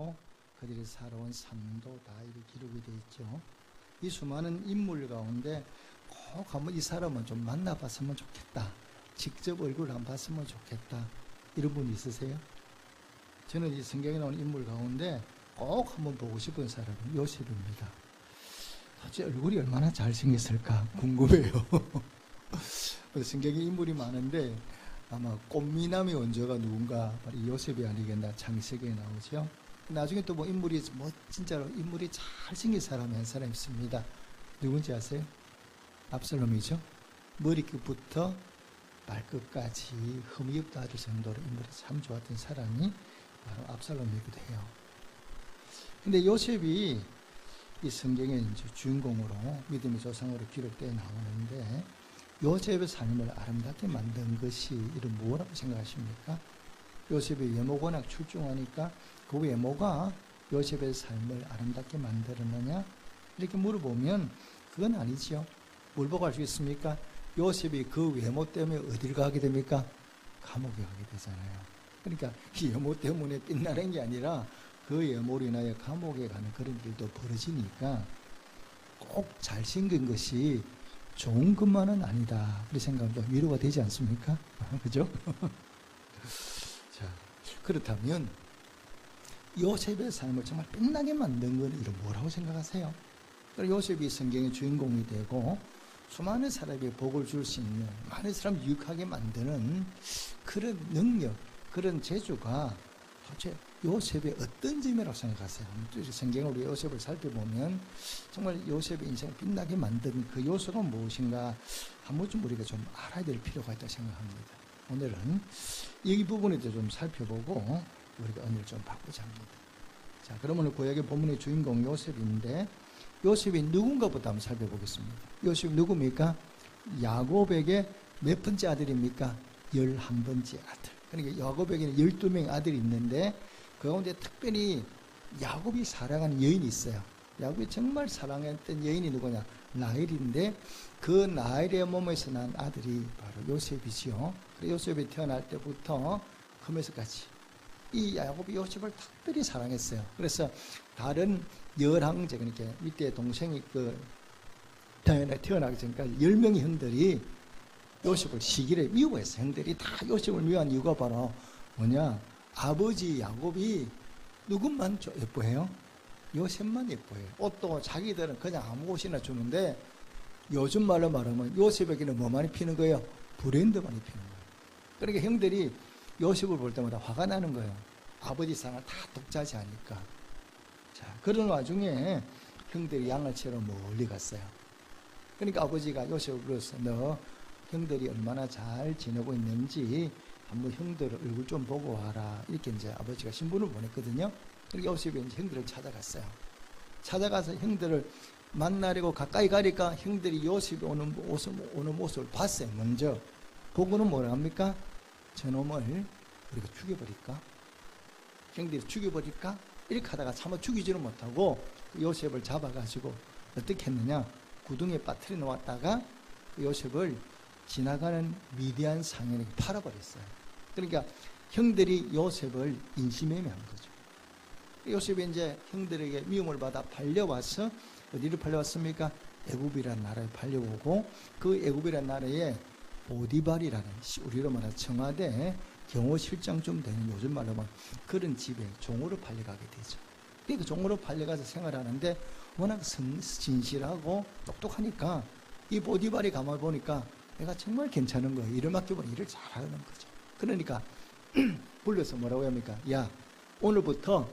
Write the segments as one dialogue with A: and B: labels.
A: 살고 그들이 살아온 삶도 다 이렇게 기록이 되어 있죠. 이 수많은 인물 가운데 꼭 한번 이 사람은 좀 만나봤으면 좋겠다, 직접 얼굴 한번 봤으면 좋겠다, 이런 분 있으세요? 저는 이 성경에 나오는 인물 가운데 꼭 한번 보고 싶은 사람은 요셉입니다. 도대체 얼굴이 얼마나 잘생겼을까 궁금해요. 성경에 인물이 많은데 아마 꽃미남의 원조가 누군가 바로 요셉이 아니겠나, 창세기에 나오죠. 나중에 또 뭐 인물이 진짜로 인물이 잘생긴 사람이 한 사람 있습니다. 누군지 아세요? 압살롬이죠. 머리끝부터 발끝까지 흠이 없다 할 정도로 인물이 참 좋았던 사람이 바로 압살롬이기도 해요. 근데 요셉이 이 성경의 이제 주인공으로 믿음의 조상으로 기록되어 나오는데, 요셉의 삶을 아름답게 만든 것이 이런 뭐라고 생각하십니까? 요셉의 외모가 워낙 출중하니까 그 외모가 요셉의 삶을 아름답게 만들었느냐? 이렇게 물어보면 그건 아니죠. 뭘 보고 알 수 있습니까? 요셉이 그 외모 때문에 어디를 가게 됩니까? 감옥에 가게 되잖아요. 그러니까 이 외모 때문에 빛나는 게 아니라 그 외모로 인하여 감옥에 가는 그런 일도 벌어지니까 꼭 잘생긴 것이 좋은 것만은 아니다, 그렇게 생각하면 좀 위로가 되지 않습니까? 그죠? 자, 그렇다면 요셉의 삶을 정말 빛나게 만든 건 이런 뭐라고 생각하세요? 요셉이 성경의 주인공이 되고 수많은 사람에게 복을 줄 수 있는, 많은 사람 유익하게 만드는 그런 능력, 그런 재주가 도대체 요셉의 어떤 점이라고 생각하세요? 성경을 우리 요셉을 살펴보면 정말 요셉의 인생을 빛나게 만든 그 요소가 무엇인가 한 번쯤 우리가 좀 알아야 될 필요가 있다고 생각합니다. 오늘은 이 부분에 대해서 좀 살펴보고 우리가 은혜를 좀 받고자 합니다. 자, 그러면 구약의 본문의 주인공 요셉인데, 요셉이 누군가부터 한번 살펴보겠습니다. 요셉이 누굽니까? 야곱에게 몇 번째 아들입니까? 11번째 아들. 그러니까 야곱에게는 12명의 아들이 있는데 그 가운데 특별히 야곱이 사랑하는 여인이 있어요. 야곱이 정말 사랑했던 여인이 누구냐? 라헬인데 그 라헬의 몸에서 난 아들이 바로 요셉이지요. 요셉이 태어날 때부터 크면서까지 이 야곱이 요셉을 특별히 사랑했어요. 그래서 다른 열왕제, 그러니까 밑에 동생이 태어나기 전까지 10명의 형들이 요셉을 시기를 미워했어요. 형들이 다 요셉을 미워한 이유가 바로 뭐냐? 아버지 야곱이 누구만 예뻐해요? 요셉만 예뻐해요. 옷도 자기들은 그냥 아무 옷이나 주는데 요즘 말로 말하면 요셉에게는 뭐 많이 피는 거예요? 브랜드 많이 피는 거예요. 그러니까 형들이 요셉을 볼 때마다 화가 나는 거예요. 아버지 상을 다 독차지하니까. 자, 그런 와중에 형들이 양을 채로 멀리 갔어요. 그러니까 아버지가 요셉을 불러서 너 형들이 얼마나 잘 지내고 있는지 한번 형들 얼굴 좀 보고 와라, 이렇게 이제 아버지가 신분을 보냈거든요. 그러니까 요셉이 이제 형들을 찾아갔어요. 찾아가서 형들을 만나려고 가까이 가니까 형들이 요셉이 오는 모습을 봤어요. 먼저 보고는 뭐라 합니까? 저놈을 우리가 죽여버릴까? 형들이 죽여버릴까? 이렇게 하다가 차마 죽이지는 못하고 요셉을 잡아가지고 어떻게 했느냐? 구덩이에 빠뜨려 놓았다가 요셉을 지나가는 미디안 상인에게 팔아버렸어요. 그러니까 형들이 요셉을 인신매매한 거죠. 요셉이 이제 형들에게 미움을 받아 팔려와서 어디를 팔려왔습니까? 애굽이라는 나라에 팔려오고, 그 애굽이라는 나라에 보디발이라는, 우리로 말하는 청와대 경호실장쯤 되는, 요즘 말로 하면 그런 집에 종으로 팔려가게 되죠. 그 종으로 팔려가서 생활하는데 워낙 진실하고 똑똑하니까 이 보디발이 가만히 보니까 내가 정말 괜찮은 거예요. 일을 맡겨보니 일을 잘하는 거죠. 그러니까 불러서 뭐라고 합니까? 야, 오늘부터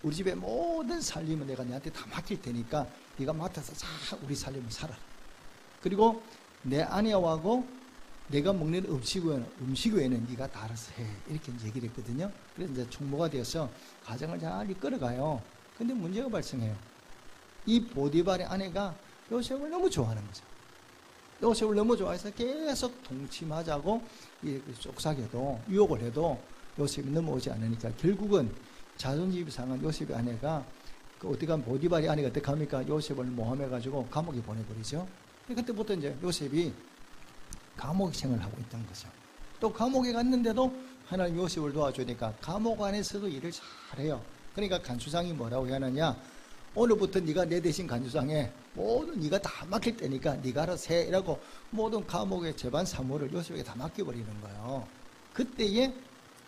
A: 우리 집의 모든 살림은 내가 너한테 다 맡길 테니까 네가 맡아서 잘 우리 살림을 살아라. 그리고 내 아내하고 내가 먹는 음식 외에는 네가 다 알아서 해, 이렇게 얘기를 했거든요. 그래서 이제 총무가 되어서 가정을 잘 이끌어가요. 근데 문제가 발생해요. 이 보디발의 아내가 요셉을 너무 좋아하는 거죠. 요셉을 너무 좋아해서 계속 동침하자고 속삭여도, 유혹을 해도 요셉이 넘어오지 않으니까 결국은 자존심이 상한 요셉의 아내가 어떻게 하면 보디발의 아내가 어떻게 합니까? 요셉을 모함해가지고 감옥에 보내버리죠. 그때부터 이제 요셉이 감옥 생활을 하고 있던 거죠. 또 감옥에 갔는데도 하나님 요셉을 도와주니까 감옥 안에서도 일을 잘해요. 그러니까 간수장이 뭐라고 하느냐, 오늘부터 네가 내 대신 간수장해. 모든 네가 다 맡길 때니까 네가 알아서 해. 이라고 모든 감옥의 재반 사무를 요셉에게 다 맡겨버리는 거예요. 그때에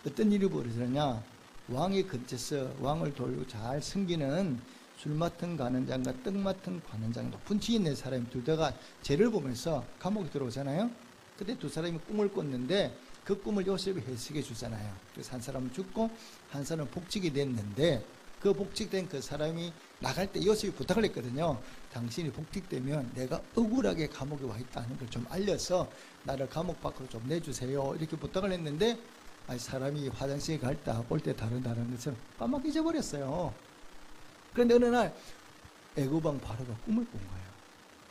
A: 어떤 일이 벌어지느냐, 왕의 근처에서 왕을 돌고 잘 섬기는 술 맡은 간원장과 떡 맡은 관원장, 높은 지위 있는 사람이 둘 다가 죄를 보면서 감옥에 들어오잖아요. 그때 두 사람이 꿈을 꿨는데 그 꿈을 요셉이 해석해 주잖아요. 그래서 한 사람은 죽고 한 사람은 복직이 됐는데, 그 복직된 그 사람이 나갈 때 요셉이 부탁을 했거든요. 당신이 복직되면 내가 억울하게 감옥에 와 있다는 걸 좀 알려서 나를 감옥 밖으로 좀 내주세요. 이렇게 부탁을 했는데, 사람이 화장실에 갈 때 볼 때 다른 것처럼 까맣게 잊어버렸어요. 그런데 어느 날 애굽왕 바로가 꿈을 꾼 거예요.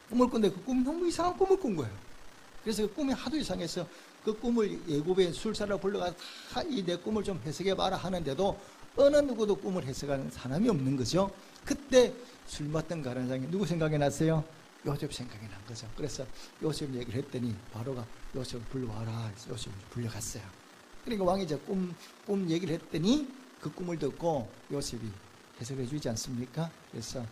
A: 꿈을 꾼데 그 꿈이 너무 이상한 꿈을 꾼 거예요. 그래서 그 꿈이 하도 이상해서 그 꿈을 애굽의 술사를 불러가서 다 이 내 꿈을 좀 해석해봐라 하는데도 어느 누구도 꿈을 해석하는 사람이 없는 거죠. 그때 술 맡던 가라장이 누구 생각이 났어요? 요셉 생각이 난 거죠. 그래서 요셉 얘기를 했더니 바로가 요셉을 불러와라. 요셉을 불려갔어요. 그러니까 왕이 이제 꿈 얘기를 했더니 그 꿈을 듣고 요셉이 해석해 주지 않습니까? 그래서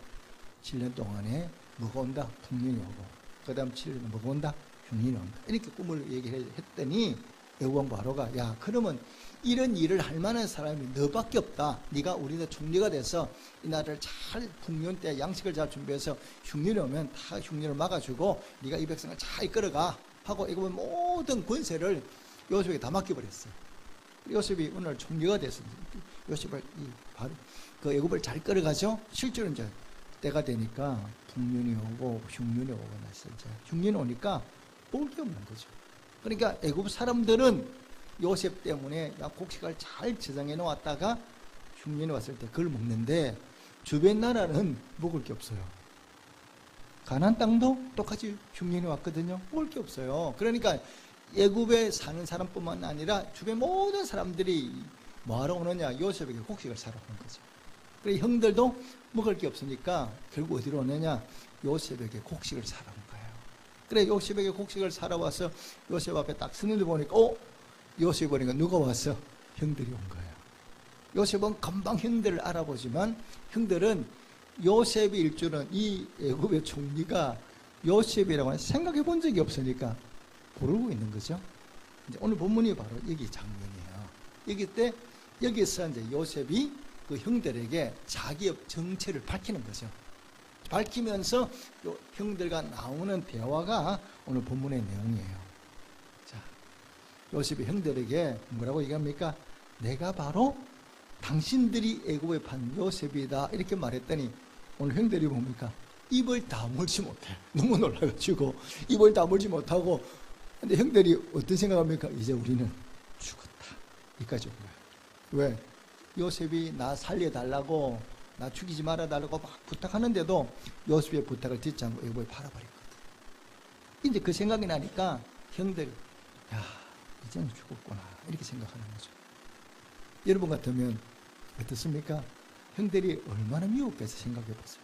A: 7년 동안에 뭐가 온다? 풍년이 오고, 그 다음 7년 뭐가 온다? 흉년이 온다. 이렇게 꿈을 얘기를 했더니 애국왕 바로가, 야, 그러면 이런 일을 할 만한 사람이 너밖에 없다. 네가 우리나라 총리가 돼서 이 나라를 잘 풍년 때 양식을 잘 준비해서 흉년이 오면 다 흉년을 막아주고 네가 이 백성을 잘 이끌어가 하고 애굽의 모든 권세를 요셉에게 다 맡겨버렸어요. 요셉이 오늘 총리가 돼서 요셉을 바로 그 애굽을 잘 끌어가죠. 실제로 이제 때가 되니까 풍년이 오고 흉년이 오고 나서 이제 흉년이 오니까 먹을 게 없는 거죠. 그러니까 애굽 사람들은 요셉 때문에 곡식을 잘 저장해 놓았다가 흉년이 왔을 때 그걸 먹는데, 주변 나라는 먹을 게 없어요. 가나안 땅도 똑같이 흉년이 왔거든요. 먹을 게 없어요. 그러니까 애굽에 사는 사람뿐만 아니라 주변 모든 사람들이 뭐하러 오느냐, 요셉에게 곡식을 사러 오는 거죠. 그래 형들도 먹을 게 없으니까 결국 어디로 오느냐, 요셉에게 곡식을 사러 온 거예요. 그래 요셉에게 곡식을 사러 와서 요셉 앞에 딱 서는데 보니까 요셉이 보니까 누가 왔어? 형들이 온 거예요. 요셉은 금방 형들을 알아보지만 형들은 요셉이 일 줄은 이 애굽의 총리가 요셉이라고 생각해 본 적이 없으니까 모르고 있는 거죠. 이제 오늘 본문이 바로 여기 장면이에요. 여기서 이제 요셉이 그 형들에게 자기의 정체를 밝히는 거죠. 밝히면서 형들과 나오는 대화가 오늘 본문의 내용이에요. 자, 요셉이 형들에게 뭐라고 얘기합니까? 내가 바로 당신들이 애굽에 판 요셉이다 이렇게 말했더니 오늘 형들이 뭡니까? 입을 다물지 못해. 너무 놀라가지고 입을 다물지 못하고, 근데 형들이 어떤 생각합니까? 이제 우리는 죽었다. 여기까지 온 거예요. 왜? 요셉이 나 살려달라고, 나 죽이지 말아달라고 막 부탁하는데도 요셉의 부탁을 듣지 않고 애굽에 팔아버렸거든. 이제 그 생각이 나니까 형들이, 야, 이제는 죽었구나 이렇게 생각하는 거죠. 여러분 같으면 어떻습니까? 형들이 얼마나 미웠겠어 생각해 보세요.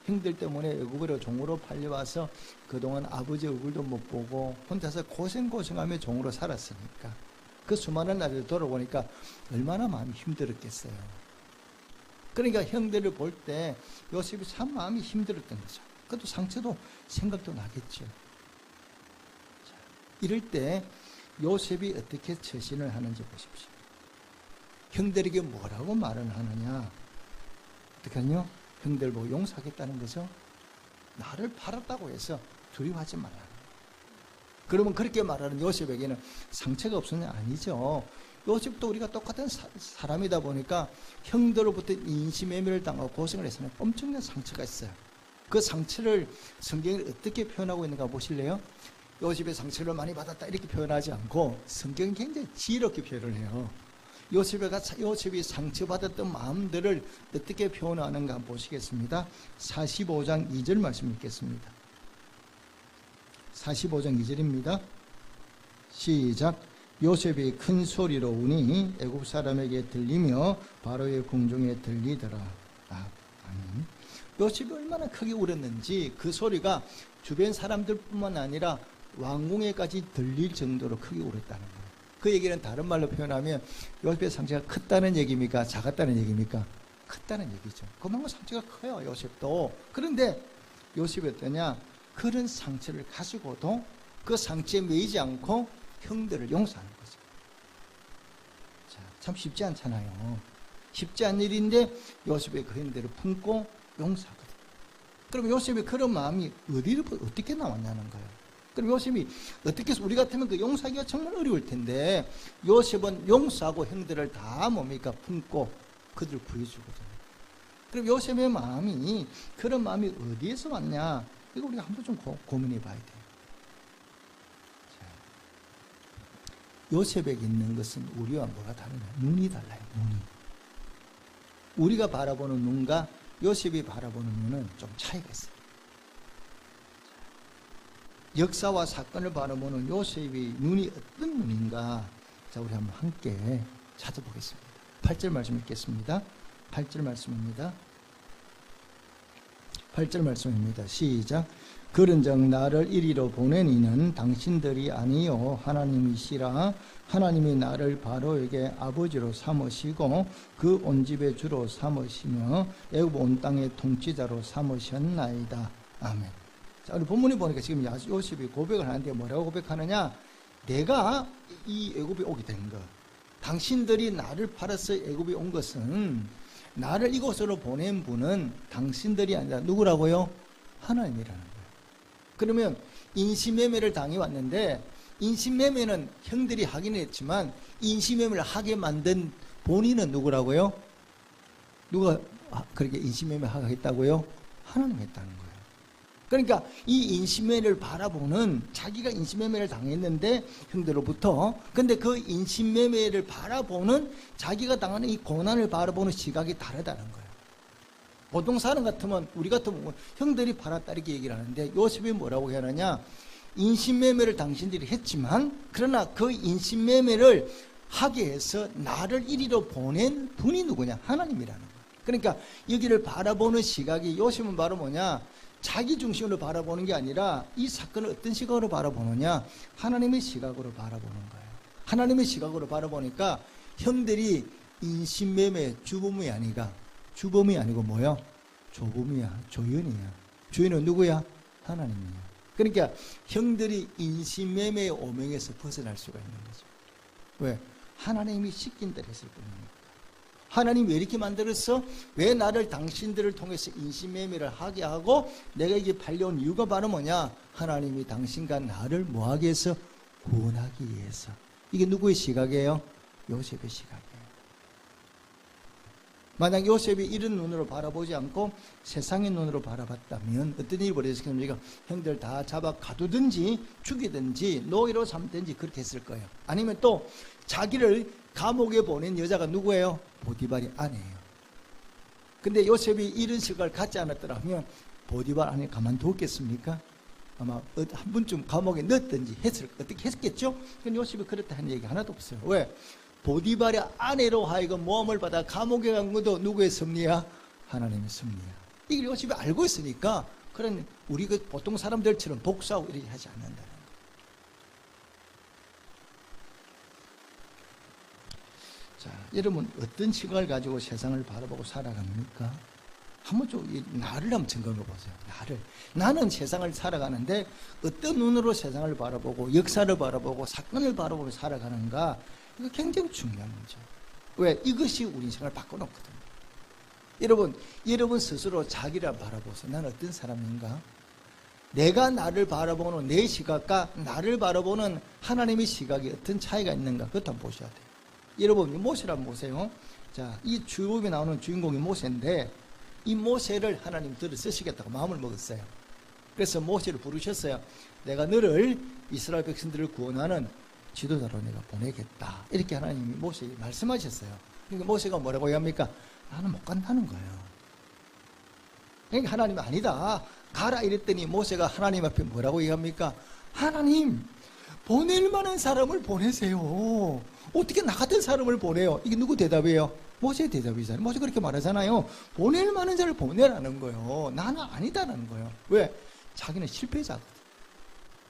A: 형들 때문에 애굽으로 종으로 팔려와서 그동안 아버지 얼굴도 못 보고 혼자서 고생하며 종으로 살았으니까 그 수많은 날을 돌아보니까 얼마나 마음이 힘들었겠어요. 그러니까 형들을 볼 때 요셉이 참 마음이 힘들었던 거죠. 그것도 상처도 생각도 나겠죠. 자, 이럴 때 요셉이 어떻게 처신을 하는지 보십시오. 형들에게 뭐라고 말을 하느냐? 어떻게 하냐? 형들 보고 용서하겠다는 거죠. 나를 팔았다고 해서 두려워하지 말라. 그러면 그렇게 말하는 요셉에게는 상처가 없으냐? 아니죠. 요셉도 우리가 똑같은 사람이다 보니까 형들로부터 인신매매를 당하고 고생을 해서는 엄청난 상처가 있어요. 그 상처를 성경이 어떻게 표현하고 있는가 보실래요? 요셉의 상처를 많이 받았다 이렇게 표현하지 않고 성경이 굉장히 지혜롭게 표현을 해요. 요셉이 상처받았던 마음들을 어떻게 표현하는가 보시겠습니다. 45장 2절 말씀 읽겠습니다. 45장 2절입니다. 시작. 요셉이 큰 소리로 우니 애굽 사람에게 들리며 바로의 궁중에 들리더라. 아멘. 요셉이 얼마나 크게 울었는지 그 소리가 주변 사람들뿐만 아니라 왕궁에까지 들릴 정도로 크게 울었다는 거예요. 그 얘기는 다른 말로 표현하면 요셉의 상처가 컸다는 얘기입니까? 작았다는 얘기입니까? 컸다는 얘기죠. 그만큼 상처가 커요, 요셉도. 그런데 요셉이 어떠냐? 그런 상처를 가지고도 그 상처에 매이지 않고 형들을 용서하는 거죠. 자, 참 쉽지 않잖아요. 쉽지 않은 일인데 요셉의 그 형들을 품고 용서하거든요. 그럼 요셉의 그런 마음이 어떻게 나왔냐는 거예요. 그럼 요셉이 어떻게 해서 우리 같으면 그 용서하기가 정말 어려울 텐데 요셉은 용서하고 형들을 다 뭡니까? 품고 그들을 구해주거든요. 그럼 요셉의 마음이 그런 마음이 어디에서 왔냐? 이거 우리가 한번 좀 고민해 봐야 돼요. 자, 요셉에게 있는 것은 우리와 뭐가 다르냐? 눈이 달라요. 눈이. 우리가 바라보는 눈과 요셉이 바라보는 눈은 좀 차이가 있어요. 역사와 사건을 바라보는 요셉의 눈이 어떤 눈인가? 자, 우리 한번 함께 찾아보겠습니다. 8절 말씀 읽겠습니다. 8절 말씀입니다. 8절 말씀입니다. 시작. 그런즉 나를 이리로 보낸 이는 당신들이 아니요 하나님이시라. 하나님이 나를 바로에게 아버지로 삼으시고 그 온 집의 주로 삼으시며 애굽 온 땅의 통치자로 삼으셨나이다. 아멘. 자, 우리 본문에 보니까 지금 요셉이 고백을 하는데 뭐라고 고백하느냐? 내가 이 애굽에 오게 된 것, 당신들이 나를 팔아서 애굽에 온 것은, 나를 이곳으로 보낸 분은 당신들이 아니라 누구라고요? 하나님이라는 거예요. 그러면 인신매매를 당해왔는데, 인신매매는 형들이 하긴 했지만 인신매매를 하게 만든 본인은 누구라고요? 누가 그렇게 인신매매 하겠다고요? 하나님이 했다는 거예요. 그러니까 이 인신매매를 바라보는, 자기가 인신매매를 당했는데 형들로부터, 근데 그 인신매매를 바라보는, 자기가 당하는 이 고난을 바라보는 시각이 다르다는 거예요. 보통 사람 같으면, 우리 같으면 형들이 팔았다 이렇게 얘기를 하는데 요셉이 뭐라고 하느냐? 인신매매를 당신들이 했지만 그러나 그 인신매매를 하게 해서 나를 이리로 보낸 분이 누구냐? 하나님이라는 거예요. 그러니까 여기를 바라보는 시각이, 요셉은 바로 뭐냐? 자기 중심으로 바라보는 게 아니라 이 사건을 어떤 시각으로 바라보느냐? 하나님의 시각으로 바라보는 거예요. 하나님의 시각으로 바라보니까 형들이 인신매매 주범이 아니가, 주범이 아니고 뭐야? 조범이야, 조연이야. 조연은 누구야? 하나님이야. 그러니까 형들이 인신매매의 오명에서 벗어날 수가 있는 거죠. 왜? 하나님이 시킨 대로 했을 뿐입니다. 하나님 왜 이렇게 만들었어? 왜 나를 당신들을 통해서 인신매매를 하게 하고 내가 이게 팔려온 이유가 바로 뭐냐? 하나님이 당신과 나를 뭐하기 위해서? 구원하기 위해서. 이게 누구의 시각이에요? 요셉의 시각이에요. 만약 요셉이 이런 눈으로 바라보지 않고 세상의 눈으로 바라봤다면 어떤 일이 벌어졌겠습니까? 형들 다 잡아 가두든지 죽이든지 노예로 삼든지 그렇게 했을 거예요. 아니면 또 자기를 감옥에 보낸 여자가 누구예요? 보디발이 아내예요. 근데 요셉이 이런 시각을 갖지 않았더라면 보디발 아내 가만두었겠습니까? 아마 한 번쯤 감옥에 넣었든지 어떻게 했겠죠? 근데 요셉이 그렇다 하는 얘기 하나도 없어요. 왜? 보디발의 아내로 하여금 모함을 받아 감옥에 간 것도 누구의 섭리야? 하나님의 섭리야. 이걸 요셉이 알고 있으니까 그런 우리 그 보통 사람들처럼 복수하고 이렇게 하지 않는다는 거예요. 자, 여러분 어떤 시각을 가지고 세상을 바라보고 살아갑니까? 한번 좀 나를 한번 점검해 보세요. 나는 세상을 살아가는데 어떤 눈으로 세상을 바라보고 역사를 바라보고 사건을 바라보고 살아가는가? 이거 굉장히 중요한 문제예요. 왜? 이것이 우리 인생을 바꿔놓거든요. 여러분 스스로 자기를 바라보세요. 나는 어떤 사람인가? 내가 나를 바라보는 내 시각과 나를 바라보는 하나님의 시각이 어떤 차이가 있는가? 그것도 한번 보셔야 돼요. 여러분, 모세를 한번 보세요. 자, 이 주복에 나오는 주인공이 모세인데 이 모세를 하나님 들어 쓰시겠다고 마음을 먹었어요. 그래서 모세를 부르셨어요. 내가 너를 이스라엘 백성들을 구원하는 지도자로 내가 보내겠다. 이렇게 하나님이 모세에게 말씀하셨어요. 그러니까 모세가 뭐라고 합니까? 나는 못 간다는 거예요. 그러니까 하나님이 아니다. 가라 이랬더니 모세가 하나님 앞에 뭐라고 얘기합니까? 하나님, 보낼 만한 사람을 보내세요. 어떻게 나 같은 사람을 보내요? 이게 누구 대답이에요? 모세의 대답이잖아요. 모세 그렇게 말하잖아요. 보낼 만한 자를 보내라는 거예요. 나는 아니다라는 거예요. 왜? 자기는 실패자거든.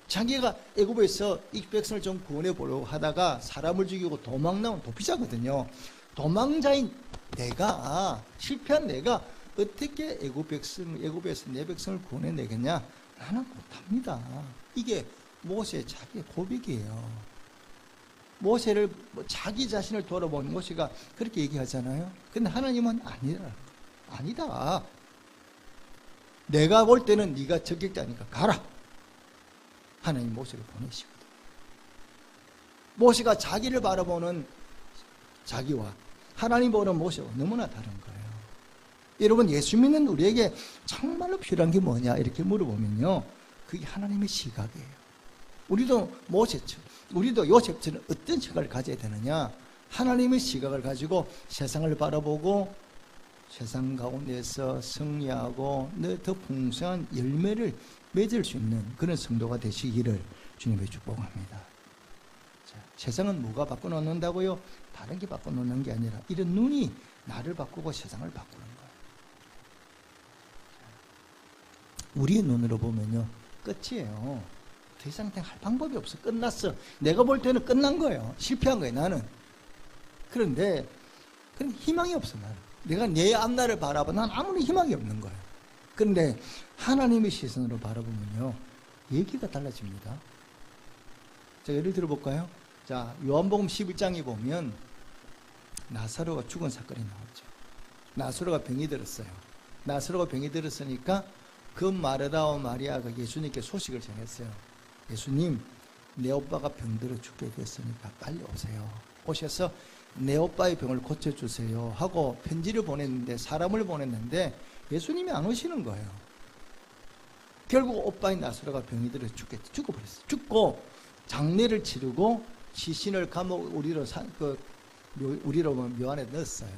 A: 자기가 애굽에서 이 백성을 좀 구원해 보려고 하다가 사람을 죽이고 도망 나온 도피자거든요. 도망자인 실패한 내가 어떻게 애굽에서 내 백성을 구원해내겠냐? 나는 못합니다. 이게 모세의 자기의 고백이에요. 모세를 자기 자신을 돌아보는 모세가 그렇게 얘기하잖아요. 근데 하나님은 아니다. 내가 볼 때는 네가 적격자니까 가라. 하나님 모세를 보내시거든. 모세가 자기를 바라보는 자기와 하나님 보는 모세가 너무나 다른 거예요. 여러분, 예수 믿는 우리에게 정말로 필요한 게 뭐냐 이렇게 물어보면요, 그게 하나님의 시각이에요. 우리도 우리도 요셉처럼 어떤 시각을 가져야 되느냐? 하나님의 시각을 가지고 세상을 바라보고 세상 가운데서 승리하고 더 풍성한 열매를 맺을 수 있는 그런 성도가 되시기를 주님의 축복합니다. 자, 세상은 뭐가 바꿔놓는다고요? 다른 게 바꿔놓는 게 아니라 이런 눈이 나를 바꾸고 세상을 바꾸는 거예요. 우리의 눈으로 보면요, 끝이에요. 더 이상 할 방법이 없어. 끝났어. 내가 볼 때는 끝난 거예요. 실패한 거예요, 나는. 그런데 희망이 없어, 나는. 내가 내 앞날을 바라보면 난 아무리 희망이 없는 거예요. 그런데 하나님의 시선으로 바라보면요, 얘기가 달라집니다. 자, 예를 들어볼까요? 자, 요한복음 11장에 보면 나사로가 죽은 사건이 나오죠. 나사로가 병이 들었어요. 나사로가 병이 들었으니까 그 마르다와 마리아가 예수님께 소식을 전했어요. 예수님, 내 오빠가 병들어 죽게 됐으니까 빨리 오세요. 오셔서 내 오빠의 병을 고쳐주세요 하고 편지를 보냈는데, 사람을 보냈는데 예수님이 안 오시는 거예요. 결국 오빠인 나사로가 병이 들어 죽어버렸어요. 죽고 장례를 치르고 시신을 감옥 우리로 묘 안에 넣었어요.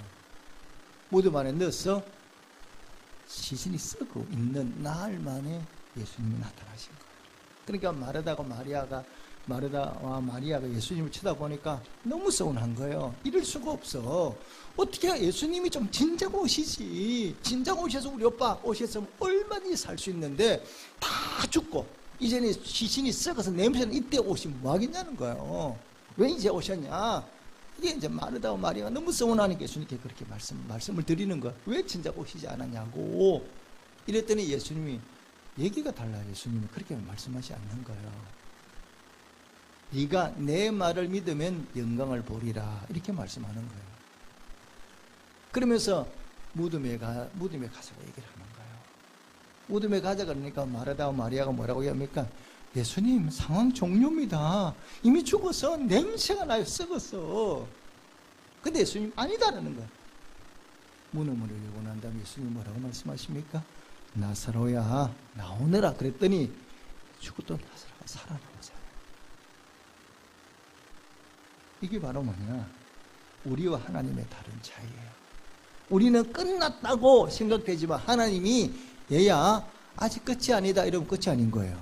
A: 무덤 안에 넣어서 시신이 썩고 있는 나흘 만에 예수님이 나타나신 거예요. 그러니까 마르다와 마리아가 예수님을 쳐다보니까 너무 서운한 거예요. 이럴 수가 없어. 어떻게 예수님이 좀 진작 오시지. 진작 오셔서 우리 오빠 오셨으면 얼마든지 살 수 있는데 다 죽고 이제는 시신이 썩어서 냄새는 이때 오시면 뭐 하겠냐는 거예요. 왜 이제 오셨냐? 이게 이제 마르다와 마리아가 너무 서운하니까 예수님께 그렇게 말씀을 드리는 거예요. 왜 진작 오시지 않았냐고. 이랬더니 예수님이 얘기가 달라요. 예수님이 그렇게 말씀하지 않는 거예요. 네가 내 말을 믿으면 영광을 보리라, 이렇게 말씀하는 거예요. 그러면서 무덤에 가서 얘기를 하는 거예요. 무덤에 가자 그러니까 마르다와 마리아가 뭐라고 합니까? 예수님, 상황 종료입니다. 이미 죽어서 냄새가 나요. 썩었어. 근데 예수님 아니다라는 거예요. 무덤을 열고 난 다음에 예수님 뭐라고 말씀하십니까? 나사로야, 나오너라 그랬더니 죽었던 나사로가 살아나오잖아요. 이게 바로 뭐냐? 우리와 하나님의 다른 차이예요. 우리는 끝났다고 생각되지만 하나님이 얘야 아직 끝이 아니다 이러면 끝이 아닌 거예요.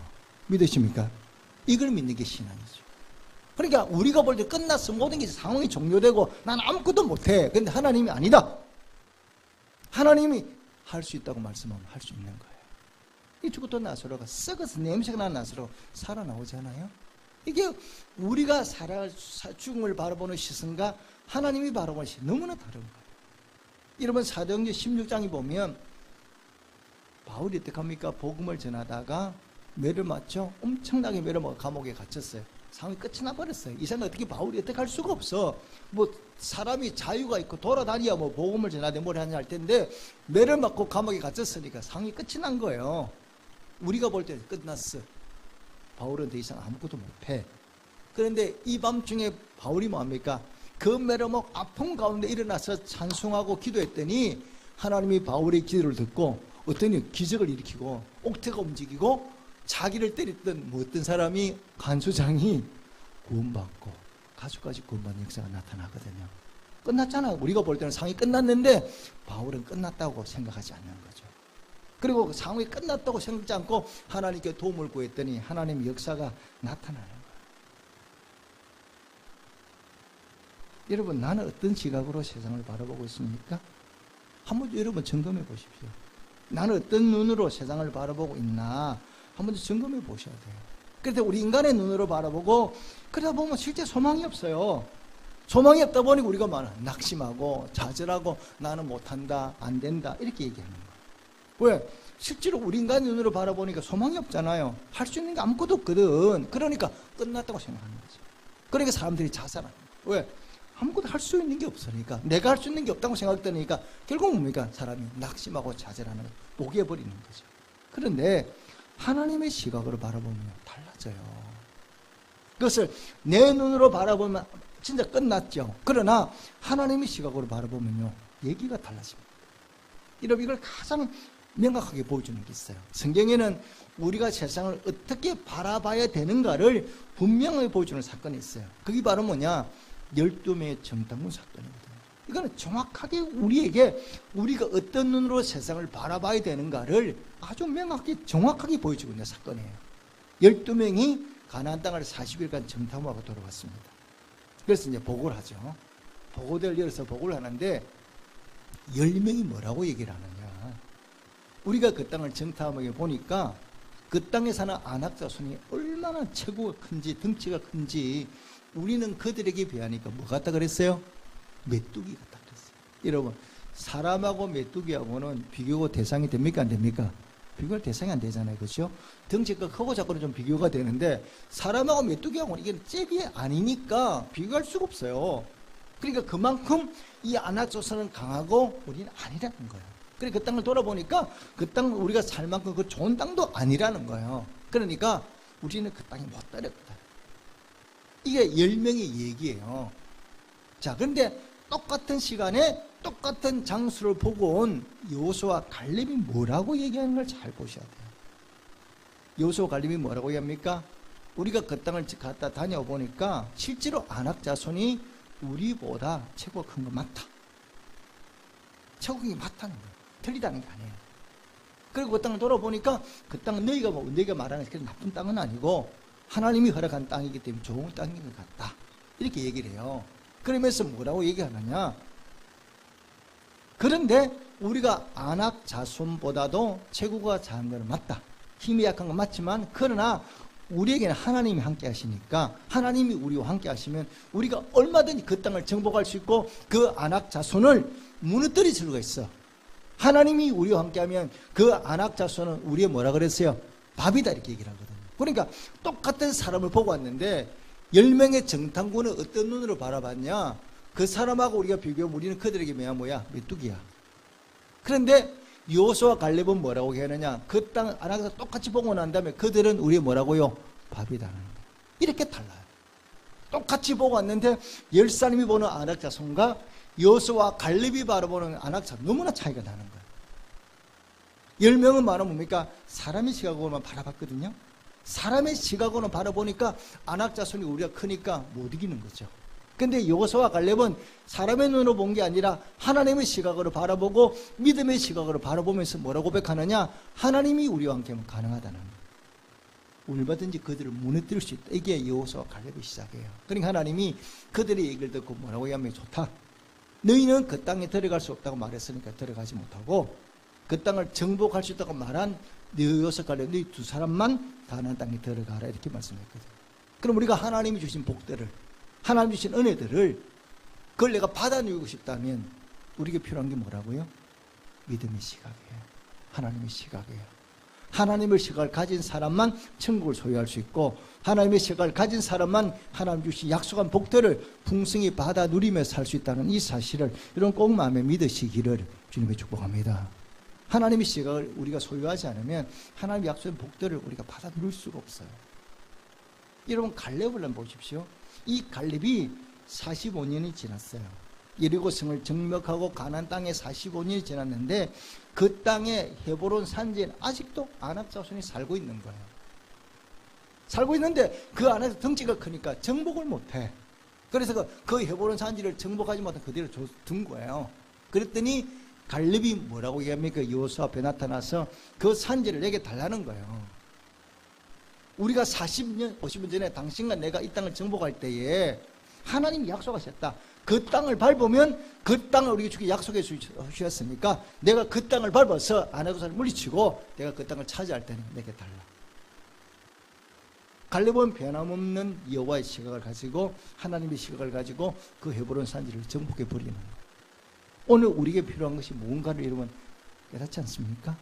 A: 믿으십니까? 이걸 믿는 게 신앙이죠. 그러니까 우리가 볼 때 끝났어, 모든 게 상황이 종료되고 난 아무것도 못해. 근데 하나님이 아니다. 하나님이 할 수 있다고 말씀하면 할 수 있는 거예요. 이 죽었던 나사로가 썩어서 냄새가 나는 나사로 살아나오잖아요. 이게 우리가 죽음을 바라보는 시선과 하나님이 바라보는 시선 너무나 다른 거예요. 여러분, 사도행전 16장에 보면 바울이 어떻게 합니까? 복음을 전하다가 매를 맞죠? 엄청나게 매를 먹어 감옥에 갇혔어요. 상황이 끝이 나버렸어요. 이 사람은 바울이 어떻게 할 수가 없어. 뭐 사람이 자유가 있고 돌아다니야 뭐 복음을 전하되 뭘 하냐 할 텐데 매를 맞고 감옥에 갇혔으니까 상황이 끝이 난 거예요. 우리가 볼 때 끝났어. 바울은 더 이상 아무것도 못해. 그런데 이 밤중에 바울이 뭐합니까? 그 매를 먹 아픔 가운데 일어나서 찬송하고 기도했더니 하나님이 바울의 기도를 듣고 어떤 기적을 일으키고 옥태가 움직이고 자기를 때렸던 어떤 사람이 간수장이 구원받고 가족까지 구원받는 역사가 나타나거든요. 끝났잖아. 우리가 볼 때는 상황이 끝났는데 바울은 끝났다고 생각하지 않는 거죠. 그리고 상황이 끝났다고 생각하지 않고 하나님께 도움을 구했더니 하나님의 역사가 나타나는 거예요. 여러분, 나는 어떤 시각으로 세상을 바라보고 있습니까? 한번 여러분 점검해 보십시오. 나는 어떤 눈으로 세상을 바라보고 있나 한번 점검해 보셔야 돼요. 그래서 우리 인간의 눈으로 바라보고 그러다 보면 실제 소망이 없어요. 소망이 없다 보니까 우리가 낙심하고 좌절하고 나는 못한다, 안 된다 이렇게 얘기하는 거예요. 왜? 실제로 우리 인간 눈으로 바라보니까 소망이 없잖아요. 할 수 있는 게 아무것도 없거든. 그러니까 끝났다고 생각하는 거죠. 그러니까 사람들이 자살하는 거예요. 왜? 아무것도 할 수 있는 게 없으니까, 내가 할 수 있는 게 없다고 생각되니까 결국 뭡니까? 사람이 낙심하고 좌절하는 거예요. 포기해버리는 거죠. 그런데 하나님의 시각으로 바라보면 달라져요. 그것을 내 눈으로 바라보면 진짜 끝났죠. 그러나 하나님의 시각으로 바라보면요, 얘기가 달라집니다. 여러분, 이걸 가장 명확하게 보여주는 게 있어요. 성경에는 우리가 세상을 어떻게 바라봐야 되는가를 분명하게 보여주는 사건이 있어요. 그게 바로 뭐냐? 12명의 정탐꾼 사건이거든요. 이거는 정확하게 우리에게 우리가 어떤 눈으로 세상을 바라봐야 되는가를 아주 명확히 정확하게 보여주고 있는 사건이에요. 12명이 가나안 땅을 40일간 정탐하고 돌아왔습니다. 그래서 이제 보고를 하죠. 보고대를 열어서 보고를 하는데 10명이 뭐라고 얘기를 하느냐? 우리가 그 땅을 정탐하게 보니까 그 땅에 사는 안악자손이 얼마나 체구가 큰지 덩치가 큰지 우리는 그들에게 비하니까 뭐 같다 그랬어요? 메뚜기 같다 그랬어요. 여러분, 사람하고 메뚜기하고는 비교가 대상이 됩니까? 안 됩니까? 비교가 대상이 안 되잖아요. 그렇죠? 덩치가 크고 작고는 좀 비교가 되는데 사람하고 메뚜기하고는 이게 잽이 아니니까 비교할 수가 없어요. 그러니까 그만큼 이 안악자손은 강하고 우리는 아니라는 거예요. 그러니까 그 땅을 돌아보니까 그 땅 우리가 살 만큼 그 좋은 땅도 아니라는 거예요. 그러니까 우리는 그 땅에 못 따랐다. 이게 10명의 얘기예요. 자, 그런데 똑같은 시간에 똑같은 장소를 보고 온 여호수아와 갈렙이 뭐라고 얘기하는 걸 잘 보셔야 돼요. 여호수아와 갈렙이 뭐라고 얘기합니까? 우리가 그 땅을 갔다 다녀 보니까 실제로 아낙 자손이 우리보다 체구가 큰 거 맞다. 체구가 큰 게 맞다는 거예요. 틀리다는 게 아니에요. 그리고 그 땅을 돌아보니까 그 땅은 너희가 말하는 그런 나쁜 땅은 아니고 하나님이 허락한 땅이기 때문에 좋은 땅인 것 같다. 이렇게 얘기를 해요. 그러면서 뭐라고 얘기하느냐? 그런데 우리가 아낙 자손보다도 체구가 작은 건 맞다. 힘이 약한 건 맞지만 그러나 우리에게는 하나님이 함께 하시니까 하나님이 우리와 함께 하시면 우리가 얼마든지 그 땅을 정복할 수 있고 그 아낙 자손을 무너뜨릴 수가 있어. 하나님이 우리와 함께하면 그 아낙 자손은 우리의 뭐라 그랬어요? 밥이다 이렇게 얘기를 하거든요. 그러니까 똑같은 사람을 보고 왔는데 10명의 정탐꾼은 어떤 눈으로 바라봤냐? 그 사람하고 우리가 비교하면 우리는 그들에게 뭐야? 메뚜기야. 그런데 여호수아와 갈렙은 뭐라고 하느냐? 그 땅 아낙에서 똑같이 보고 난 다음에 그들은 우리의 뭐라고요? 밥이다는 거예요. 이렇게 달라요. 똑같이 보고 왔는데 10사람이 보는 아낙 자손과 여호수아와 갈렙이 바라보는 아낙 자손 너무나 차이가 나는 거예요. 10명은 말하면 뭡니까? 사람의 시각으로만 바라봤거든요. 사람의 시각으로 바라보니까 아낙 자손이 우리가 크니까 못 이기는 거죠. 근데 여호수아와 갈렙은 사람의 눈으로 본 게 아니라 하나님의 시각으로 바라보고 믿음의 시각으로 바라보면서 뭐라고 고백하느냐? 하나님이 우리와 함께하면 가능하다는 거예요. 얼마든지 그들을 무너뜨릴 수 있다. 이게 여호수아와 갈렙의 시작이에요. 그러니까 하나님이 그들의 얘기를 듣고 뭐라고 하면 좋다. 너희는 그 땅에 들어갈 수 없다고 말했으니까 들어가지 못하고 그 땅을 정복할 수 있다고 말한 여호수아와 갈렙 너희 두 사람만 가나안 땅에 들어가라 이렇게 말씀했거든요. 그럼 우리가 하나님이 주신 복들을 하나님 주신 은혜들을 그걸 내가 받아 누리고 싶다면 우리에게 필요한 게 뭐라고요? 믿음의 시각이에요. 하나님의 시각이에요. 하나님의 시각을 가진 사람만 천국을 소유할 수 있고 하나님의 시각을 가진 사람만 하나님 주신 약속한 복들을 풍성히 받아 누리며 살 수 있다는 이 사실을 이런 꼭 마음에 믿으시기를 주님의 축복합니다. 하나님의 시각을 우리가 소유하지 않으면 하나님의 약속한 복들을 우리가 받아 누릴 수가 없어요. 여러분 갈렙을 한번 보십시오. 이 갈렙이 45년이 지났어요. 여리고성을 정복하고 가나안 땅에 45년이 지났는데 그 땅에 헤브론 산지에는 아직도 아낙 자손이 살고 있는 거예요. 살고 있는데 그 안에서 덩치가 크니까 정복을 못해. 그래서 그 헤브론 산지를 정복하지 못한 그대로 둔 거예요. 그랬더니 갈렙이 뭐라고 얘기합니까? 여호수아 앞에 나타나서 그 산지를 내게 달라는 거예요. 우리가 40년, 50년 전에 당신과 내가 이 땅을 정복할 때에 하나님이 약속하셨다. 그 땅을 밟으면 그 땅을 우리에게 주기 약속해 주셨으니까 내가 그 땅을 밟아서 아낙 자손을 물리치고 내가 그 땅을 차지할 때는 내게 달라. 갈렙은 변함없는 여호와의 시각을 가지고 하나님의 시각을 가지고 그 헤브론 산지를 정복해 버리는 거예요. 오늘 우리에게 필요한 것이 뭔가를 여러분 깨닫지 않습니까?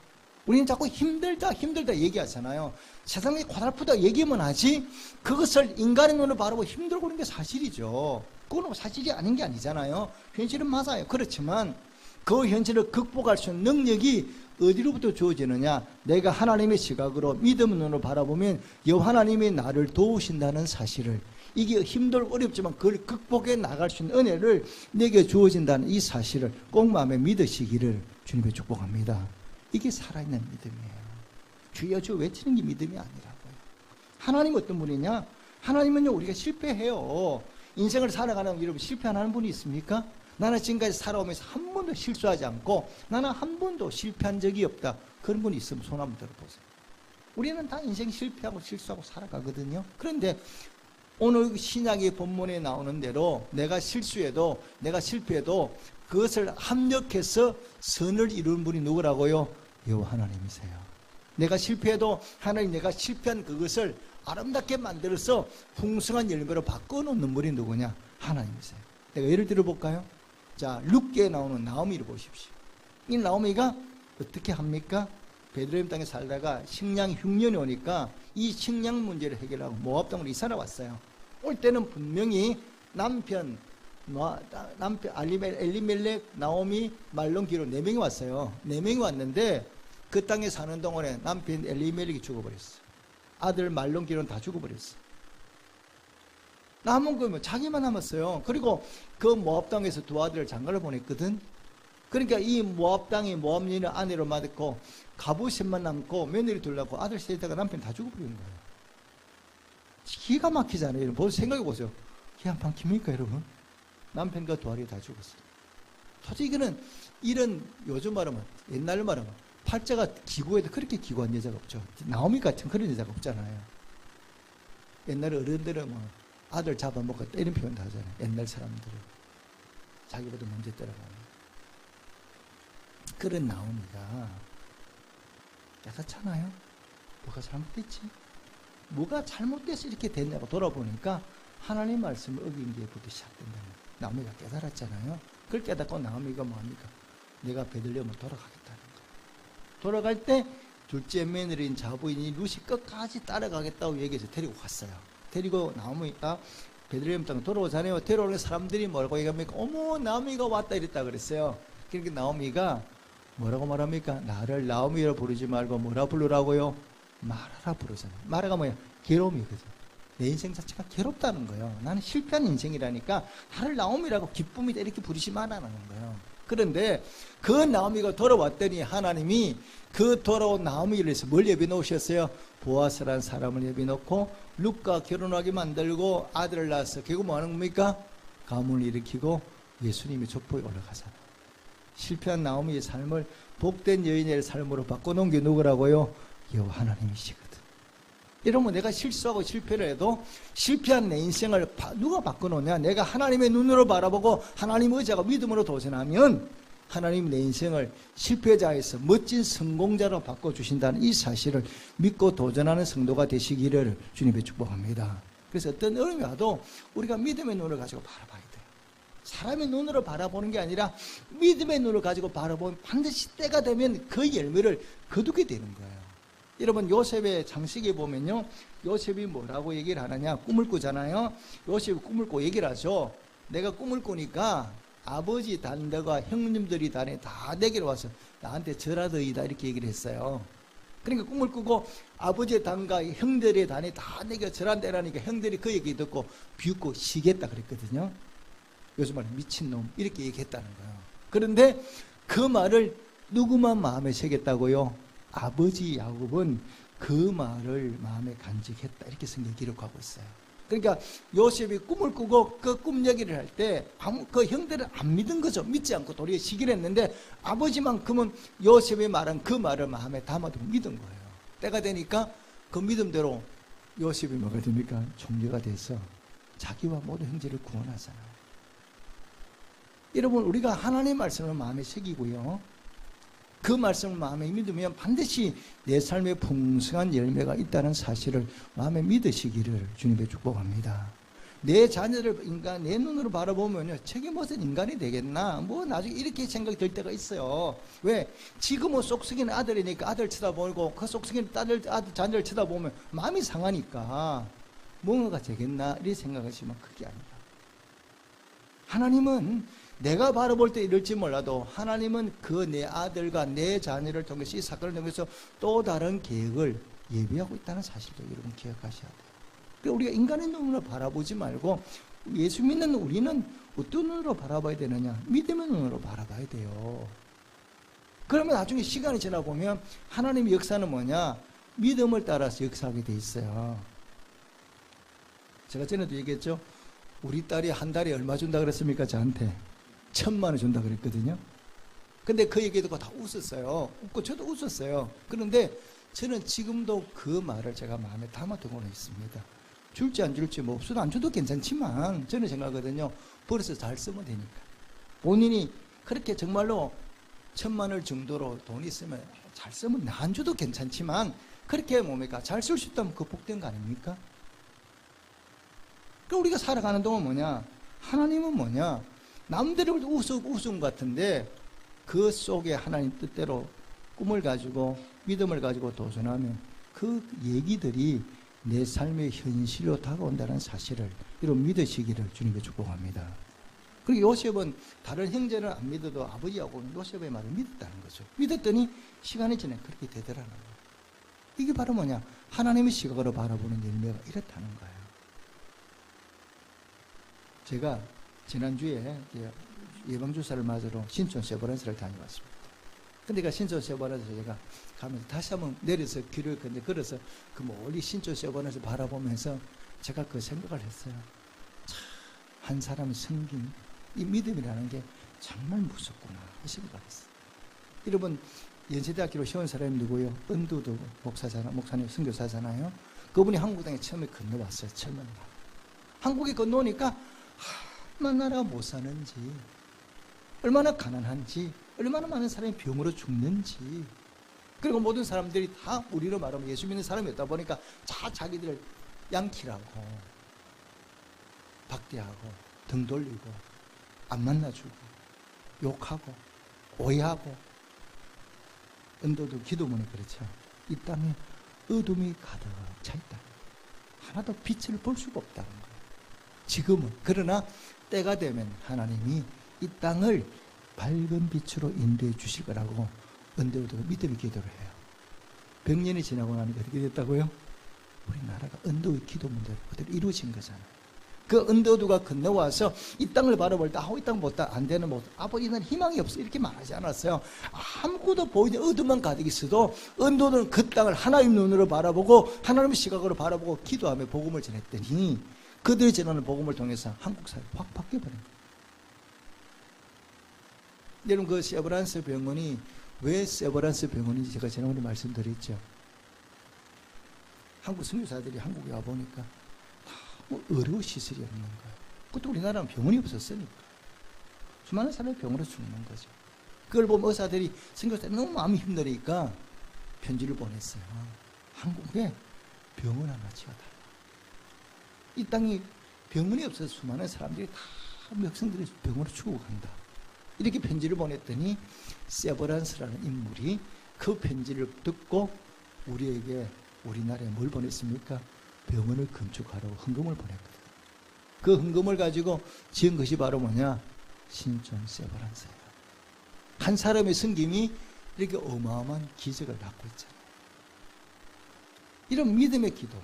A: 우리는 자꾸 힘들다 얘기하잖아요. 세상이 고달프다 얘기만 하지 그것을 인간의 눈으로 바라보고 힘들고 그런 게 사실이죠. 그건 사실이 아닌 게 아니잖아요. 현실은 맞아요. 그렇지만 그 현실을 극복할 수 있는 능력이 어디로부터 주어지느냐? 내가 하나님의 시각으로 믿음의 눈으로 바라보면 여호와 하나님이 나를 도우신다는 사실을, 이게 힘들고 어렵지만 그걸 극복해 나갈 수 있는 은혜를 내게 주어진다는 이 사실을 꼭 마음에 믿으시기를 주님의 축복합니다. 이게 살아있는 믿음이에요. 주여 주 외치는 게 믿음이 아니라고요. 하나님 어떤 분이냐? 하나님은요, 우리가 실패해요. 인생을 살아가는 여러분 실패 안 하는 분이 있습니까? 나는 지금까지 살아오면서 한 번도 실수하지 않고 나는 한 번도 실패한 적이 없다. 그런 분이 있으면 손 한번 들어보세요. 우리는 다 인생 실패하고 실수하고 살아가거든요. 그런데 오늘 신약의 본문에 나오는 대로 내가 실수해도 내가 실패해도 그것을 합력해서 선을 이루는 분이 누구라고요? 여호와 하나님이세요. 내가 실패해도 하나님 내가 실패한 그것을 아름답게 만들어서 풍성한 열매로 바꿔놓는 분이 누구냐? 하나님이세요. 내가 예를 들어볼까요? 자, 룻기에 나오는 나오미를 보십시오. 이 나오미가 어떻게 합니까? 베들레헴 땅에 살다가 식량이 흉년이 오니까 이 식량 문제를 해결하고 모압 땅으로 이사를 왔어요. 올 때는 분명히 남편 엘리멜렉, 나오미, 말론, 기로 4명이 왔어요. 4명이 왔는데 그 땅에 사는 동안에 남편 엘리멜렉이 죽어버렸어요. 아들 말론, 기로는 다 죽어버렸어요. 남은 거면 자기만 남았어요. 그리고 그 모압 땅에서 두 아들을 장가를 보냈거든. 그러니까 이 모압 땅이 모압 여인을 아내로 맡고 가부셋만 남고 며느리 둘 낳고 아들 셋다가 남편 다 죽어버리는 거예요. 기가 막히잖아요. 여러분 생각해 보세요. 기가 막힙니까 여러분? 남편과 두 아들이 다 죽었어요. 솔직히 이거는 이런 요즘 말하면 옛날 말하면 팔자가 기구해도 그렇게 기구한 여자가 없죠. 나오미 같은 그런 여자가 없잖아요. 옛날에 어른들은 뭐 아들 잡아먹고 때리는 표현 다 하잖아요. 옛날 사람들은 자기보다 먼저 때려가는 그런 나오미가 깨닫잖아요. 뭐가 잘못됐지? 뭐가 잘못돼서 이렇게 됐냐고 돌아보니까 하나님 말씀을 어긴 게부터 시작된다는 거예요. 나오미가 깨달았잖아요. 그걸 깨닫고 나오미가 뭐합니까? 내가 베들레헴으로 돌아가겠다는 거예요. 돌아갈 때 둘째 며느리인 자부인이 룻이 끝까지 따라가겠다고 얘기해서 데리고 갔어요. 데리고 나오미가 베들레헴 땅에 돌아오잖아요. 데려오는 사람들이 뭐라고 얘기합니까? 어머 나오미가 왔다 이랬다 그랬어요. 그러니까 나오미가 뭐라고 말합니까? 나를 나오미로 부르지 말고 뭐라 부르라고요? 마라라 부르잖아요. 마라가 뭐야? 괴로움이거든. 내 인생 자체가 괴롭다는 거예요. 나는 실패한 인생이라니까 나를 나오미라고 기쁨이다 이렇게 부르지 말라는 거예요. 그런데 그 나오미가 돌아왔더니 하나님이 그 돌아온 나오미를 위해서 뭘 예비 놓으셨어요? 보아스라는 사람을 예비 놓고 룻과 결혼하게 만들고 아들을 낳아서 결국 뭐 하는 겁니까? 가문을 일으키고 예수님의 족보에 올라가잖아요. 실패한 나오미의 삶을 복된 여인의 삶으로 바꿔놓은 게 누구라고요? 여호와 하나님이시거든. 여러분 내가 실수하고 실패를 해도 실패한 내 인생을 누가 바꿔놓냐? 내가 하나님의 눈으로 바라보고 하나님 의지하고 믿음으로 도전하면 하나님 내 인생을 실패자에서 멋진 성공자로 바꿔주신다는 이 사실을 믿고 도전하는 성도가 되시기를 주님의 축복합니다. 그래서 어떤 어려움이 와도 우리가 믿음의 눈을 가지고 바라봐야 돼요. 사람의 눈으로 바라보는 게 아니라 믿음의 눈을 가지고 바라보면 반드시 때가 되면 그 열매를 거두게 되는 거예요. 여러분 요셉의 장식에 보면요, 요셉이 뭐라고 얘기를 하느냐? 꿈을 꾸잖아요. 요셉이 꿈을 꾸고 얘기를 하죠. 내가 꿈을 꾸니까 아버지 단들과 형님들이 단에 다 내게로 와서 나한테 절하더이다 이렇게 얘기를 했어요. 그러니까 꿈을 꾸고 아버지의 단과 형들의 단에 다 내게 절한대라니까 형들이 그 얘기 듣고 비웃고 쉬겠다 그랬거든요. 요즘 말에 미친놈 이렇게 얘기했다는 거예요. 그런데 그 말을 누구만 마음에 새겼다고요? 아버지 야곱은 그 말을 마음에 간직했다 이렇게 성경이 기록하고 있어요. 그러니까 요셉이 꿈을 꾸고 그 꿈 얘기를 할 때 그 형들은 안 믿은 거죠. 믿지 않고 도리어 시기를 했는데 아버지만큼은 요셉이 말한 그 말을 마음에 담아두고 믿은 거예요. 때가 되니까 그 믿음대로 요셉이 뭐가 됩니까? 총리가 돼서 자기와 모든 형제를 구원하잖아요. 여러분 우리가 하나님의 말씀을 마음에 새기고요, 그 말씀을 마음에 믿으면 반드시 내 삶에 풍성한 열매가 있다는 사실을 마음에 믿으시기를 주님의 축복합니다. 내 자녀를 내 눈으로 바라보면요, 저게 무슨 인간이 되겠나? 뭐 나중에 이렇게 생각이 들 때가 있어요. 왜? 지금은 쏙쏙이는 아들이니까 아들 쳐다보고 그 쏙쏙이는 아들 자녀를 쳐다보면 마음이 상하니까 뭔가가 되겠나? 이렇게 생각하시면 그게 아니라, 하나님은 내가 바라볼 때 이럴지 몰라도 하나님은 그 내 아들과 내 자녀를 통해서 이 사건을 통해서 또 다른 계획을 예비하고 있다는 사실도 여러분 기억하셔야 돼요. 그러니까 우리가 인간의 눈으로 바라보지 말고 예수 믿는 우리는 어떤 눈으로 바라봐야 되느냐? 믿음의 눈으로 바라봐야 돼요. 그러면 나중에 시간이 지나보면 하나님의 역사는 뭐냐? 믿음을 따라서 역사하게 돼 있어요. 제가 전에도 얘기했죠. 우리 딸이 한 달에 얼마 준다 그랬습니까? 저한테 1,000만 원 준다 그랬거든요. 근데 그 얘기 듣고 다 웃었어요. 웃고 저도 웃었어요. 그런데 저는 지금도 그 말을 제가 마음에 담아두고는 있습니다. 줄지 안 줄지 뭐 없어도 안 줘도 괜찮지만 저는 생각하거든요. 벌어서 잘 쓰면 되니까. 본인이 그렇게 정말로 1,000만 원 정도로 돈이 있으면 잘 쓰면 안 줘도 괜찮지만 그렇게 뭡니까? 잘 쓸 수 있다면 그 복된 거 아닙니까? 그러니까 우리가 살아가는 동안 뭐냐? 하나님은 뭐냐? 남들을 우스운 것 같은데 그 속에 하나님 뜻대로 꿈을 가지고 믿음을 가지고 도전하면 그 얘기들이 내 삶의 현실로 다가온다는 사실을 여러분 믿으시기를 주님께 축복합니다. 그리고 요셉은 다른 형제는 안 믿어도 아버지하고는 요셉의 말을 믿었다는 거죠. 믿었더니 시간이 지나면 그렇게 되더라는 거예요. 이게 바로 뭐냐? 하나님의 시각으로 바라보는 열매가 이렇다는 거예요. 제가 지난주에 예방주사를 맞으러 신촌 세브란스를 다녀왔습니다. 근데 그 신촌 세브란스에서 제가 가면서 다시 한번 내려서 길을 걸어서 그 멀리 신촌 세브란스 바라보면서 제가 그 생각을 했어요. 참, 한 사람의 섬김, 이 믿음이라는 게 정말 무섭구나 이 생각을 했어요. 여러분, 연세대학교로 시원 사람이 누구요? 은두도 목사님 선교사잖아요. 그분이 한국 땅에 처음에 건너왔어요. 처음에 한국에 건너오니까 얼마나 나라가 못 사는지, 얼마나 가난한지, 얼마나 많은 사람이 병으로 죽는지, 그리고 모든 사람들이 다 우리로 말하면 예수 믿는 사람이었다 보니까 다 자기들을 양키라고 박대하고 등 돌리고 안 만나주고 욕하고 오해하고. 은도도 기도문에 그렇죠. 이 땅에 어둠이 가득 차 있다. 하나도 빛을 볼 수가 없다는 거예요. 지금은. 그러나 때가 되면 하나님이 이 땅을 밝은 빛으로 인도해 주실 거라고 은도도가 믿음의 기도를 해요. 100년이 지나고 나니까 어떻게 됐다고요? 우리나라가 은도의 기도문대로 그대로 이루어진 거잖아요. 그 은도도가 건너와서 이 땅을 바라볼 때 이 땅 못다 안 되는 못 아버지는 희망이 없어 이렇게 말하지 않았어요. 아무것도 보이지 어둠만 가득 있어도 은도는 그 땅을 하나님 눈으로 바라보고 하나님의 시각으로 바라보고 기도하며 복음을 전했더니 그들이 전하는 복음을 통해서 한국 사회가 확 바뀌어버린 거예요. 여러분, 그 세브란스 병원이 왜 세브란스 병원인지 제가 지난번에 말씀드렸죠. 한국 선교사들이 한국에 와보니까 뭐 의료 시설이 없는 거예요. 그것도 우리나라는 병원이 없었으니까. 수많은 사람이 병으로 죽는 거죠. 그걸 보면 의사들이 선교사들이 너무 마음이 힘드니까 편지를 보냈어요. 한국에 병원 하나 지어달라. 이 땅이 병원이 없어서 수많은 사람들이 다 백성들이 병으로 죽어간다. 이렇게 편지를 보냈더니 세브란스라는 인물이 그 편지를 듣고 우리에게 우리나라에 뭘 보냈습니까? 병원을 건축하라고 헌금을 보냈거든요. 그 헌금을 가지고 지은 것이 바로 뭐냐? 신촌 세브란스예요. 한 사람의 섬김이 이렇게 어마어마한 기적을 낳고 있잖아요. 이런 믿음의 기도,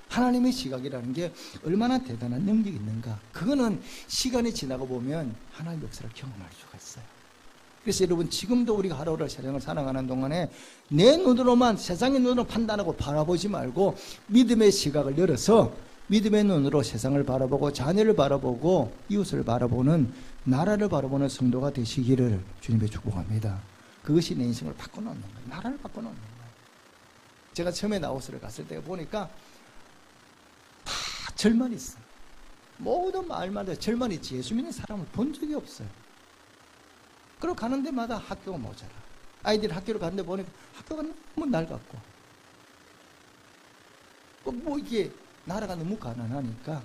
A: 하나님의 시각이라는 게 얼마나 대단한 능력이 있는가. 그거는 시간이 지나고 보면 하나님의 역사를 경험할 수가 있어요. 그래서 여러분, 지금도 우리가 하루하루 세상을 살아가는 동안에 내 눈으로만 세상의 눈으로 판단하고 바라보지 말고 믿음의 시각을 열어서 믿음의 눈으로 세상을 바라보고 자녀를 바라보고 이웃을 바라보는, 나라를 바라보는 성도가 되시기를 주님의 축복합니다. 그것이 내 인생을 바꿔놓는 거예요. 나라를 바꿔놓는 거예요. 제가 처음에 나우스를 갔을 때 보니까 다 절만 있어요. 모든 마을마다 절만 있지 예수 믿는 사람을 본 적이 없어요. 그리고 가는 데마다 학교가 모자라. 아이들이 학교를 갔는데 보니까 학교가 너무 낡았고, 뭐 이게 나라가 너무 가난하니까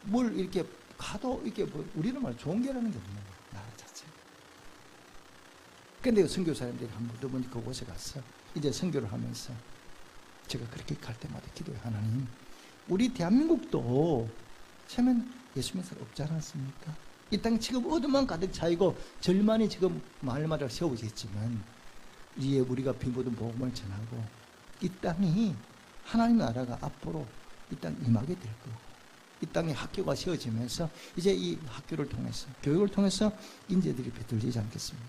A: 뭘 이렇게 가도 이게 뭐 우리는 말 좋은 게라는 게 없는 거예요, 나라 자체가. 근데 선교사님들이 한 번, 두 번 그곳에 가서 이제 선교를 하면서 제가 그렇게 갈 때마다 기도해. 하나님, 우리 대한민국도 처음엔 예수 믿는 사람 없지 않았습니까? 이 땅 지금 어둠만 가득 차이고 절만이 지금 마을마다 세워져 있지만 이에 우리가 비모든 복음을 전하고 이 땅이 하나님 나라가 앞으로 이 땅 임하게 될 거고, 이 땅에 학교가 세워지면서 이제 이 학교를 통해서, 교육을 통해서 인재들이 배들리지 않겠습니까?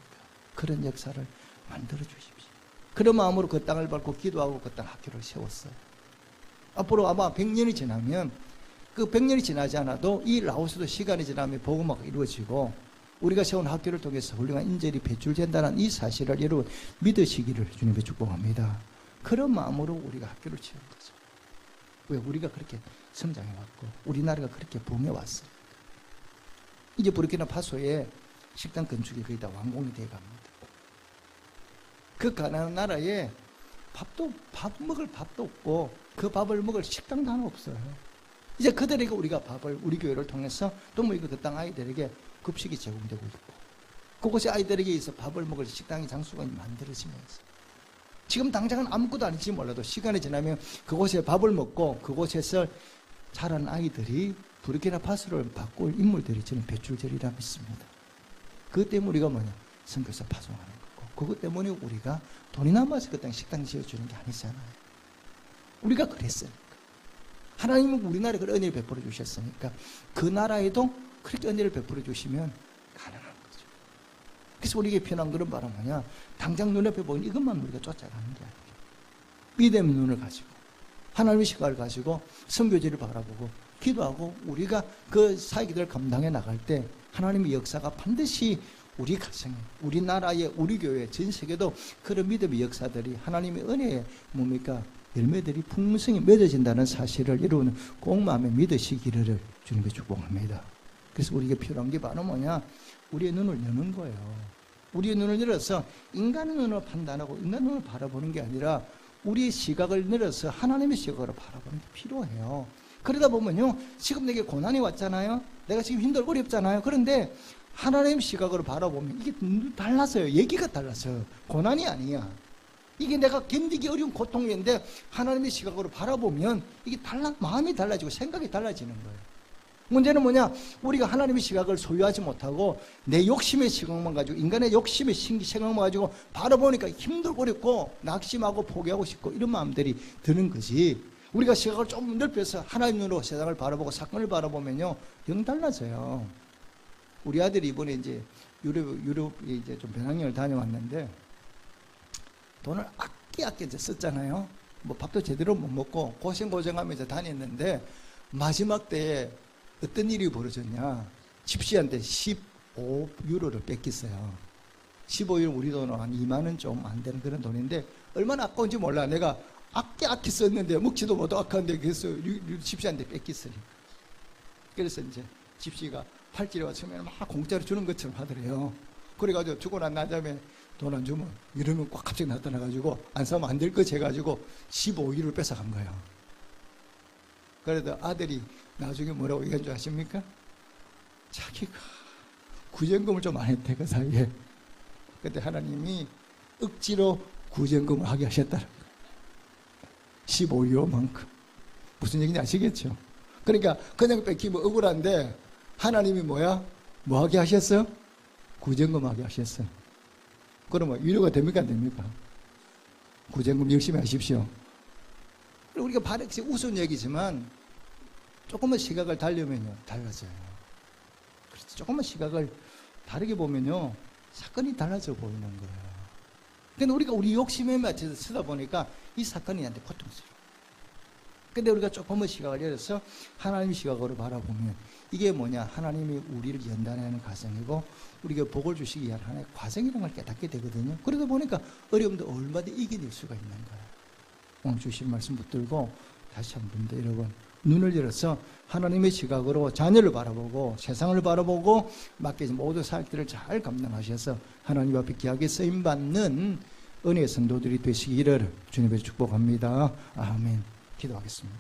A: 그런 역사를 만들어 주십시오. 그런 마음으로 그 땅을 밟고 기도하고 그 땅 학교를 세웠어요. 앞으로 아마 100년이 지나면, 그 100년이 지나지 않아도 이 라오스도 시간이 지나면 복음화가 이루어지고 우리가 세운 학교를 통해서 훌륭한 인재들이 배출된다는 이 사실을 여러분 믿으시기를 주님의 축복합니다. 그런 마음으로 우리가 학교를 채운 거죠. 왜? 우리가 그렇게 성장해 왔고 우리나라가 그렇게 부흥해 왔어요. 이제 부르키나파소에 식당 건축이 거의 다 완공이 돼 갑니다. 그 가난한 나라에 밥 먹을 밥도 없고 그 밥을 먹을 식당도 하나 없어요. 이제 그들에게 우리가 밥을, 우리 교회를 통해서 또 뭐 그 땅 아이들에게 급식이 제공되고 있고, 그곳에 아이들에게 있어 밥을 먹을 식당의 장소가 만들어지면서 지금 당장은 아무것도 아닐지 몰라도 시간이 지나면 그곳에 밥을 먹고 그곳에서 자란 아이들이 부르키나파소를 바꿀 인물들이 저는 배출되리라 믿습니다. 그것 때문에 우리가 뭐냐? 선교사 파송하는 거고, 그것 때문에 우리가 돈이 남아서 그 땅 식당 지어주는 게 아니잖아요. 우리가 그랬으니까. 하나님은 우리나라에 그런 은혜를 베풀어 주셨으니까 그 나라에도 그렇게 은혜를 베풀어 주시면 가능한 거죠. 그래서 우리에게 필요한 그런 바람 뭐냐? 당장 눈앞에 보이는 이것만 우리가 쫓아가는 게 아니에요. 믿음의 눈을 가지고 하나님의 시각을 가지고 선교지를 바라보고 기도하고 우리가 그 사역들을 감당해 나갈 때 하나님의 역사가 반드시 우리 가정에, 우리나라에, 우리 교회, 전 세계도 그런 믿음의 역사들이 하나님의 은혜의 뭡니까? 열매들이 풍성히 맺어진다는 사실을 여러분은 꼭 마음에 믿으시기를 주님께 축복합니다. 그래서 우리에게 필요한 게 바로 뭐냐? 우리의 눈을 여는 거예요. 우리의 눈을 열어서 인간의 눈으로 판단하고 인간의 눈을 바라보는 게 아니라 우리의 시각을 열어서 하나님의 시각으로 바라보는 게 필요해요. 그러다 보면요, 지금 내게 고난이 왔잖아요. 내가 지금 힘들고 어렵잖아요. 그런데 하나님 시각으로 바라보면 이게 달라서요. 얘기가 달라서요. 고난이 아니야. 이게 내가 견디기 어려운 고통인데 하나님의 시각으로 바라보면 이게 마음이 달라지고 생각이 달라지는 거예요. 문제는 뭐냐? 우리가 하나님의 시각을 소유하지 못하고 내 욕심의 시각만 가지고, 인간의 욕심의 시각만 가지고 바라보니까 힘들고 어렵고 낙심하고 포기하고 싶고 이런 마음들이 드는 거지. 우리가 시각을 좀 넓혀서 하나님 눈으로 세상을 바라보고 사건을 바라보면요, 영 달라져요. 우리 아들이 이번에 이제 유럽에 이제 좀 배낭여행을 다녀왔는데 돈을 아끼 이제 썼잖아요. 뭐 밥도 제대로 못 먹고 고생하면서 다녔는데 마지막 때에 어떤 일이 벌어졌냐? 집시한테 15유로를 뺏겼어요. 15유로 우리 돈으로 한 2만 원 좀 안 되는 그런 돈인데 얼마나 아까운지 몰라. 내가 아끼 썼는데 먹지도 못하고 아까운데 그래서 집시한테 뺏겼으니까. 그래서 이제 집시가 팔찌에 왔으면 막 공짜로 주는 것처럼 하더래요. 그래가지고 주고 난 다음에 돈 안 주면 이러면 꽉 갑자기 나타나가지고 안 사면 안 될 것 해가지고 15유로를 뺏어간 거예요. 그래도 아들이 나중에 뭐라고 얘기한 줄 아십니까? 자기가 구제금을 좀 안 했대, 그 사이에. 그때 하나님이 억지로 구제금을 하게 하셨다는 거예요. 15유로만큼. 무슨 얘기인지 아시겠죠? 그러니까 그냥 뺏기면 억울한데 하나님이 뭐야? 뭐 하게 하셨어요? 구제금 하게 하셨어요. 그러면 위로가 됩니까? 안 됩니까? 구제금 열심히 하십시오. 우리가 바르게 우스운 얘기지만 조금만 시각을 달려면요, 달라져요. 그렇지. 조금만 시각을 다르게 보면요, 사건이 달라져 보이는 거예요. 근데 우리가 우리 욕심에 맞춰서 쓰다 보니까 이 사건이 나한테 고통스러워. 근데 우리가 조금만 시각을 열어서 하나님의 시각으로 바라보면 이게 뭐냐? 하나님이 우리를 연단하는 과정이고 우리가 복을 주시기 위한 하나의 과정이라는 걸 깨닫게 되거든요. 그러다 보니까 어려움도 얼마든지 이겨낼 수가 있는 거예요. 오늘 주신 말씀 붙들고 다시 한 번 더 여러분 눈을 열어서 하나님의 시각으로 자녀를 바라보고 세상을 바라보고 맡겨진 모든 살길을 잘 감당하셔서 하나님 앞에 귀하게 쓰임받는 은혜의 성도들이 되시기를 주님의 축복합니다. 아멘. 기도하겠습니다.